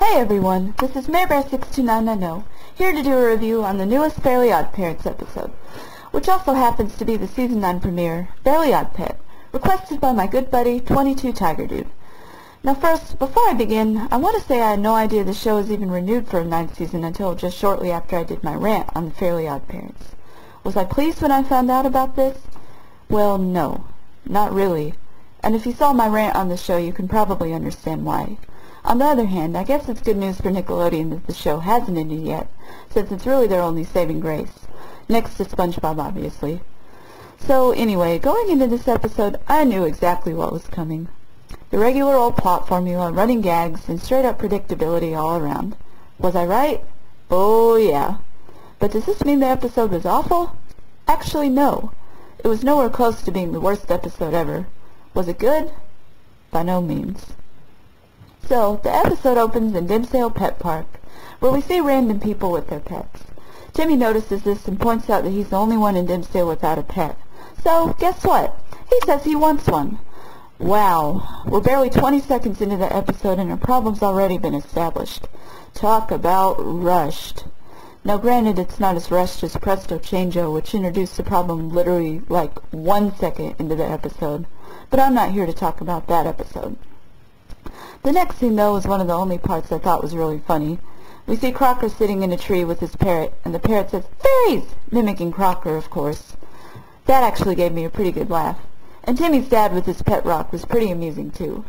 Hey everyone, this is MareBear62990, here to do a review on the newest Fairly OddParents episode, which also happens to be the Season 9 premiere, Fairly Odd Pet, requested by my good buddy, 22 Tiger Dude. Now first, before I begin, I want to say I had no idea the show was even renewed for a 9th season until just shortly after I did my rant on the Fairly OddParents. Was I pleased when I found out about this? Well, no, not really, and if you saw my rant on the show you can probably understand why. On the other hand, I guess it's good news for Nickelodeon that the show hasn't ended yet, since it's really their only saving grace. Next to SpongeBob, obviously. So anyway, going into this episode, I knew exactly what was coming. The regular old plot formula, running gags, and straight-up predictability all around. Was I right? Oh yeah. But does this mean the episode was awful? Actually, no. It was nowhere close to being the worst episode ever. Was it good? By no means. So, the episode opens in Dimsdale Pet Park, where we see random people with their pets. Timmy notices this and points out that he's the only one in Dimsdale without a pet. So, guess what? He says he wants one. Wow, we're barely 20 seconds into the episode and a problem's already been established. Talk about rushed. Now granted, it's not as rushed as Presto Changeo, which introduced the problem literally like 1 second into the episode, but I'm not here to talk about that episode. The next scene, though, was one of the only parts I thought was really funny. We see Crocker sitting in a tree with his parrot, and the parrot says, "Fairies!" mimicking Crocker, of course. That actually gave me a pretty good laugh. And Timmy's dad with his pet rock was pretty amusing, too.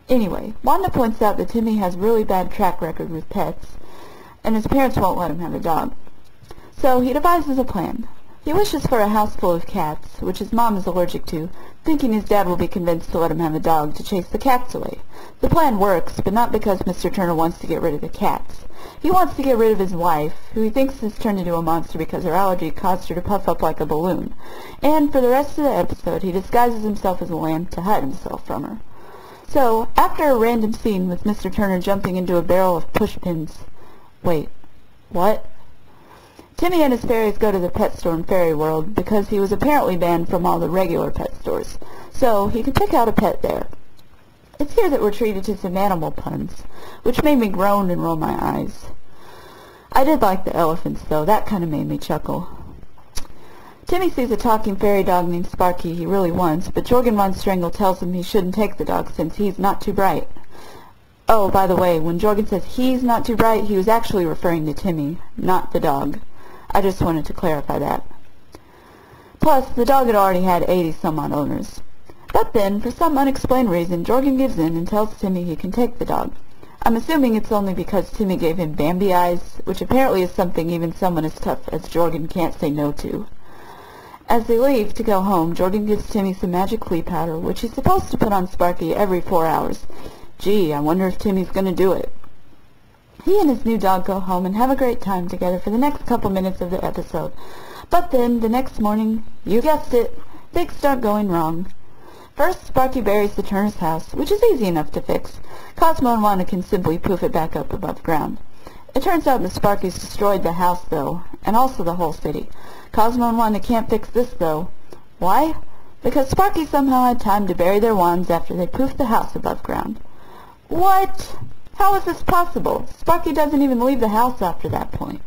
Anyway, Wanda points out that Timmy has a really bad track record with pets, and his parents won't let him have a dog. So he devises a plan. He wishes for a house full of cats, which his mom is allergic to, thinking his dad will be convinced to let him have a dog to chase the cats away. The plan works, but not because Mr. Turner wants to get rid of the cats. He wants to get rid of his wife, who he thinks has turned into a monster because her allergy caused her to puff up like a balloon. And for the rest of the episode, he disguises himself as a lamb to hide himself from her. So, after a random scene with Mr. Turner jumping into a barrel of pushpins... Wait, what? Timmy and his fairies go to the pet store in Fairy World because he was apparently banned from all the regular pet stores, so he can pick out a pet there. It's here that we're treated to some animal puns, which made me groan and roll my eyes. I did like the elephants, though. That kind of made me chuckle. Timmy sees a talking fairy dog named Sparky he really wants, but Jorgen von Strangle tells him he shouldn't take the dog since he's not too bright. Oh, by the way, when Jorgen says he's not too bright, he was actually referring to Timmy, not the dog. I just wanted to clarify that. Plus, the dog had already had 80-some-odd owners. But then, for some unexplained reason, Jorgen gives in and tells Timmy he can take the dog. I'm assuming it's only because Timmy gave him Bambi eyes, which apparently is something even someone as tough as Jorgen can't say no to. As they leave to go home, Jorgen gives Timmy some magic flea powder, which he's supposed to put on Sparky every 4 hours. Gee, I wonder if Timmy's gonna do it. He and his new dog go home and have a great time together for the next couple minutes of the episode. But then, the next morning, you guessed it, things start going wrong. First, Sparky buries the Turner's house, which is easy enough to fix. Cosmo and Wanda can simply poof it back up above ground. It turns out that Sparky's destroyed the house, though, and also the whole city. Cosmo and Wanda can't fix this, though. Why? Because Sparky somehow had time to bury their wands after they poofed the house above ground. What? How is this possible? Sparky doesn't even leave the house after that point.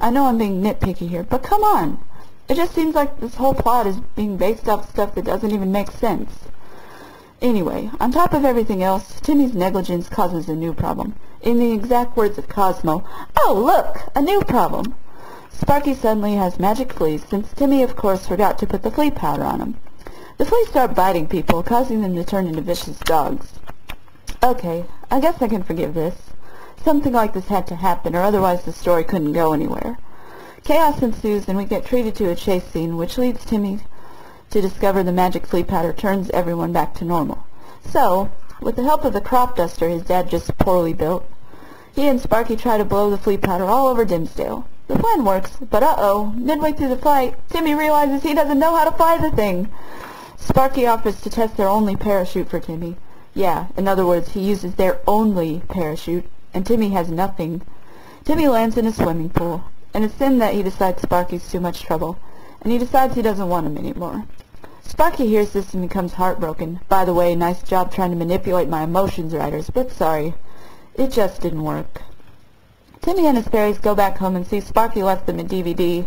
I know I'm being nitpicky here, but come on! It just seems like this whole plot is being based off stuff that doesn't even make sense. Anyway, on top of everything else, Timmy's negligence causes a new problem. In the exact words of Cosmo, "Oh look! A new problem!" Sparky suddenly has magic fleas, since Timmy of course forgot to put the flea powder on him. The fleas start biting people, causing them to turn into vicious dogs. Okay, I guess I can forgive this. Something like this had to happen, or otherwise the story couldn't go anywhere. Chaos ensues, and we get treated to a chase scene, which leads Timmy to discover the magic flea powder turns everyone back to normal. So, with the help of the crop duster his dad just poorly built, he and Sparky try to blow the flea powder all over Dimsdale. The plan works, but uh-oh, midway through the flight, Timmy realizes he doesn't know how to fly the thing. Sparky offers to test their only parachute for Timmy. Yeah, in other words, he uses their only parachute, and Timmy has nothing. Timmy lands in a swimming pool, and it's then that he decides Sparky's too much trouble, and he decides he doesn't want him anymore. Sparky hears this and becomes heartbroken. By the way, nice job trying to manipulate my emotions, writers, but sorry. It just didn't work. Timmy and his fairies go back home and see Sparky left them a DVD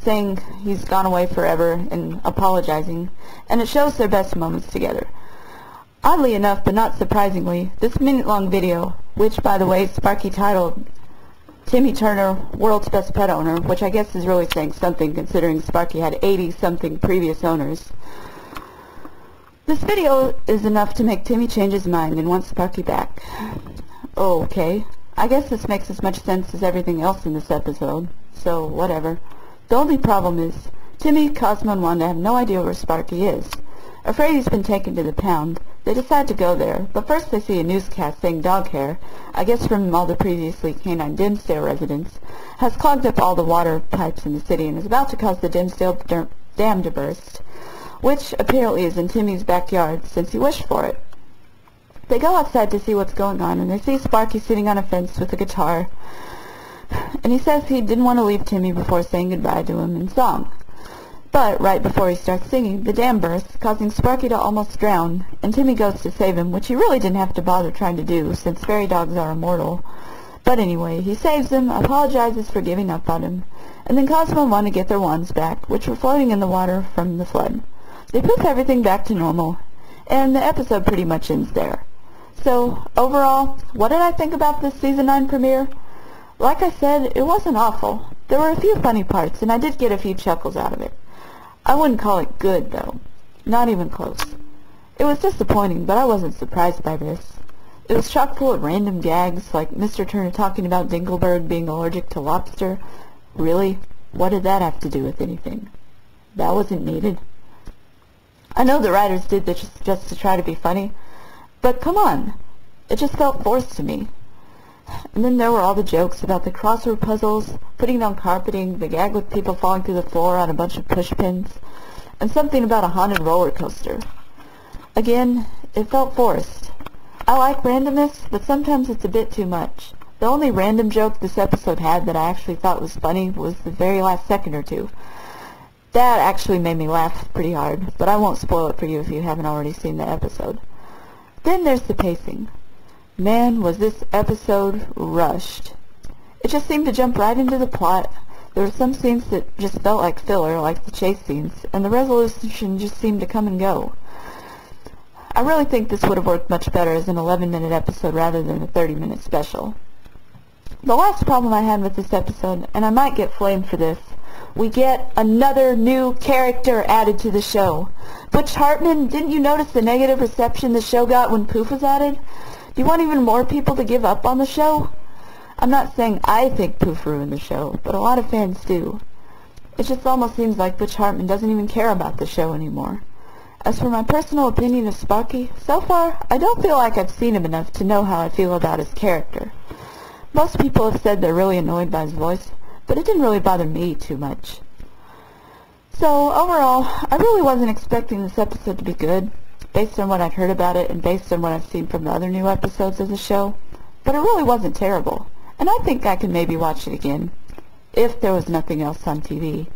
saying he's gone away forever and apologizing, and it shows their best moments together. Oddly enough, but not surprisingly, this minute-long video, which, by the way, Sparky titled Timmy Turner, World's Best Pet Owner, which I guess is really saying something considering Sparky had 80-something previous owners. This video is enough to make Timmy change his mind and want Sparky back. Oh, okay. I guess this makes as much sense as everything else in this episode, so whatever. The only problem is, Timmy, Cosmo, and Wanda have no idea where Sparky is. Afraid he's been taken to the pound, they decide to go there, but first they see a newscast saying dog hair, I guess from all the previously canine Dimsdale residents, has clogged up all the water pipes in the city and is about to cause the Dimsdale Dam to burst, which apparently is in Timmy's backyard since he wished for it. They go outside to see what's going on, and they see Sparky sitting on a fence with a guitar, and he says he didn't want to leave Timmy before saying goodbye to him in song. But right before he starts singing, the dam bursts, causing Sparky to almost drown, and Timmy goes to save him, which he really didn't have to bother trying to do, since fairy dogs are immortal. But anyway, he saves him, apologizes for giving up on him, and then Cosmo and Wanda get their wands back, which were floating in the water from the flood. They put everything back to normal, and the episode pretty much ends there. So, overall, what did I think about this Season 9 premiere? Like I said, it wasn't awful. There were a few funny parts, and I did get a few chuckles out of it. I wouldn't call it good, though. Not even close. It was disappointing, but I wasn't surprised by this. It was chock full of random gags, like Mr. Turner talking about Dinglebird being allergic to lobster. Really? What did that have to do with anything? That wasn't needed. I know the writers did this just to try to be funny, but come on, it just felt forced to me. And then there were all the jokes about the crossword puzzles, putting down carpeting, the gag with people falling through the floor on a bunch of pushpins, and something about a haunted roller coaster. Again, it felt forced. I like randomness, but sometimes it's a bit too much. The only random joke this episode had that I actually thought was funny was the very last second or two. That actually made me laugh pretty hard, but I won't spoil it for you if you haven't already seen the episode. Then there's the pacing. Man, was this episode rushed. It just seemed to jump right into the plot. There were some scenes that just felt like filler, like the chase scenes, and the resolution just seemed to come and go. I really think this would have worked much better as an 11-minute episode rather than a 30-minute special. The last problem I had with this episode, and I might get flamed for this, we get another new character added to the show. Butch Hartman, didn't you notice the negative reception the show got when Poof was added? Do you want even more people to give up on the show? I'm not saying I think Poof ruined the show, but a lot of fans do. It just almost seems like Butch Hartman doesn't even care about the show anymore. As for my personal opinion of Sparky, so far, I don't feel like I've seen him enough to know how I feel about his character. Most people have said they're really annoyed by his voice, but it didn't really bother me too much. So, overall, I really wasn't expecting this episode to be good, based on what I'd heard about it and based on what I've seen from the other new episodes of the show, but it really wasn't terrible, and I think I could maybe watch it again, if there was nothing else on TV.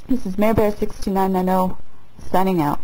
This is MareBear6990, signing out.